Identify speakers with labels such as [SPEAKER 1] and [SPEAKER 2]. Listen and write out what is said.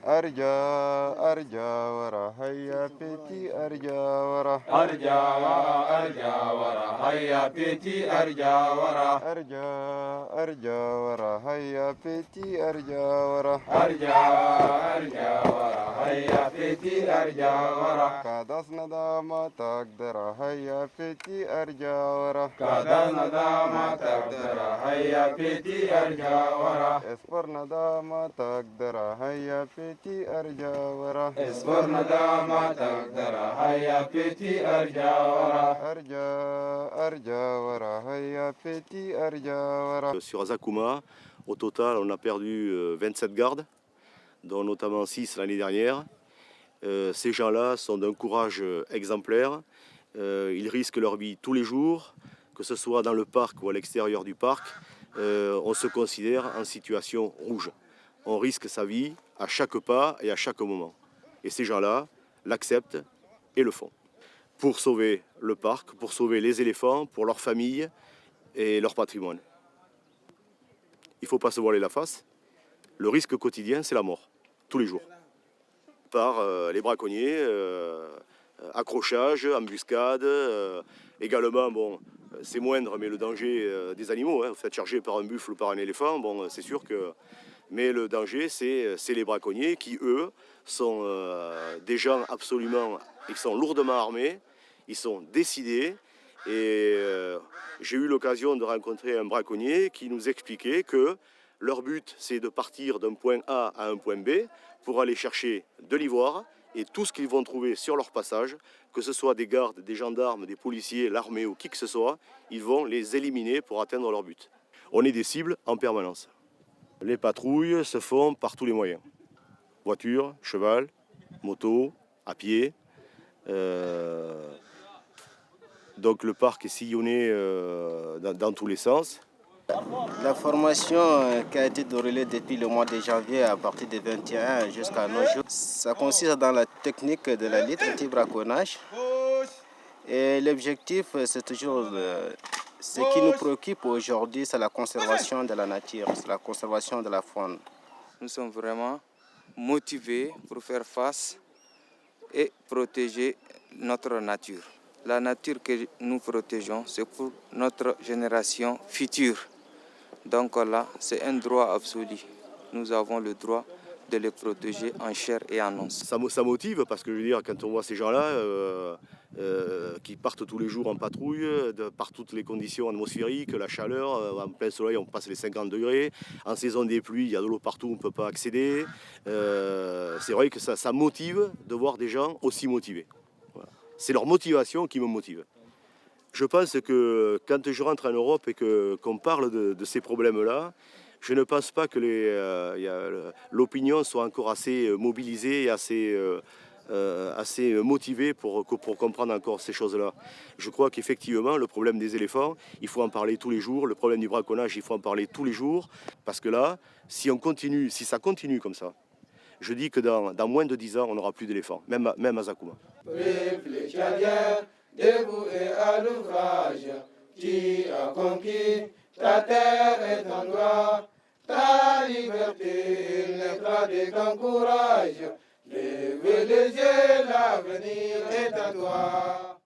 [SPEAKER 1] Arja, Arjawara, Haya Peti Arjawara.
[SPEAKER 2] Arjawara, Haya Peti Arjawara.
[SPEAKER 1] Arjawara, Haya Peti Arjawara.
[SPEAKER 2] Arjawara, Haya Peti Arjawara.
[SPEAKER 1] Kadas Nadama Tagdara, Haya Peti Arjawara.
[SPEAKER 2] Kadas Nadama Tagdara, Haya Peti Arjawara.
[SPEAKER 1] Esfor Nadama Tagdara, Haya Peti Arjawara.
[SPEAKER 2] Esfor Nadama Tagdara, Haya Peti Arjawara.
[SPEAKER 1] Arjawara, Haya Peti Arjawara.
[SPEAKER 3] Sur Azakuma, au total, on a perdu 27 gardes, dont notamment 6 l'année dernière. Ces gens-là sont d'un courage exemplaire. Ils risquent leur vie tous les jours, que ce soit dans le parc ou à l'extérieur du parc. On se considère en situation rouge. On risque sa vie à chaque pas et à chaque moment. Et ces gens-là l'acceptent et le font. Pour sauver le parc, pour sauver les éléphants, pour leurs familles et leur patrimoine. Il ne faut pas se voiler la face. Le risque quotidien, c'est la mort, tous les jours. Par les braconniers, accrochage, embuscade, également, bon, c'est moindre, mais le danger des animaux, vous faites charger par un buffle ou par un éléphant, bon, c'est sûr que... Mais le danger, c'est les braconniers qui, eux, sont des gens absolument... Ils sont lourdement armés, ils sont décidés. Et j'ai eu l'occasion de rencontrer un braconnier qui nous expliquait que leur but, c'est de partir d'un point A à un point B pour aller chercher de l'ivoire et tout ce qu'ils vont trouver sur leur passage, que ce soit des gardes, des gendarmes, des policiers, l'armée ou qui que ce soit, ils vont les éliminer pour atteindre leur but. On est des cibles en permanence. Les patrouilles se font par tous les moyens. Voiture, cheval, moto, à pied. Donc le parc est sillonné dans tous les sens.
[SPEAKER 4] La formation qui a été déroulée depuis le mois de janvier à partir du 21 jusqu'à nos jours, ça consiste dans la technique de la lutte anti-braconnage. Et l'objectif, c'est toujours ce qui nous préoccupe aujourd'hui, c'est la conservation de la nature, c'est la conservation de la faune.
[SPEAKER 5] Nous sommes vraiment motivés pour faire face et protéger notre nature. La nature que nous protégeons, c'est pour notre génération future. Donc là, c'est un droit absolu. Nous avons le droit de les protéger en chair et en os.
[SPEAKER 3] Ça motive parce que je veux dire, quand on voit ces gens-là qui partent tous les jours en patrouille, par toutes les conditions atmosphériques, la chaleur, en plein soleil on passe les 50 degrés, en saison des pluies il y a de l'eau partout, on ne peut pas accéder. C'est vrai que ça motive de voir des gens aussi motivés. Voilà. C'est leur motivation qui me motive. Je pense que quand je rentre en Europe et qu'on parle de ces problèmes-là, je ne pense pas que l'opinion soit encore assez mobilisée et assez motivée pour comprendre encore ces choses-là. Je crois qu'effectivement, le problème des éléphants, il faut en parler tous les jours. Le problème du braconnage, il faut en parler tous les jours. Parce que là, si ça continue comme ça, je dis que dans moins de 10 ans, on n'aura plus d'éléphants, même à Zakuma.
[SPEAKER 2] Debout et à l'ouvrage, qui a conquis ta terre et ton droit, ta liberté, il naîtra de ton courage. Lève les yeux, l'avenir est à toi.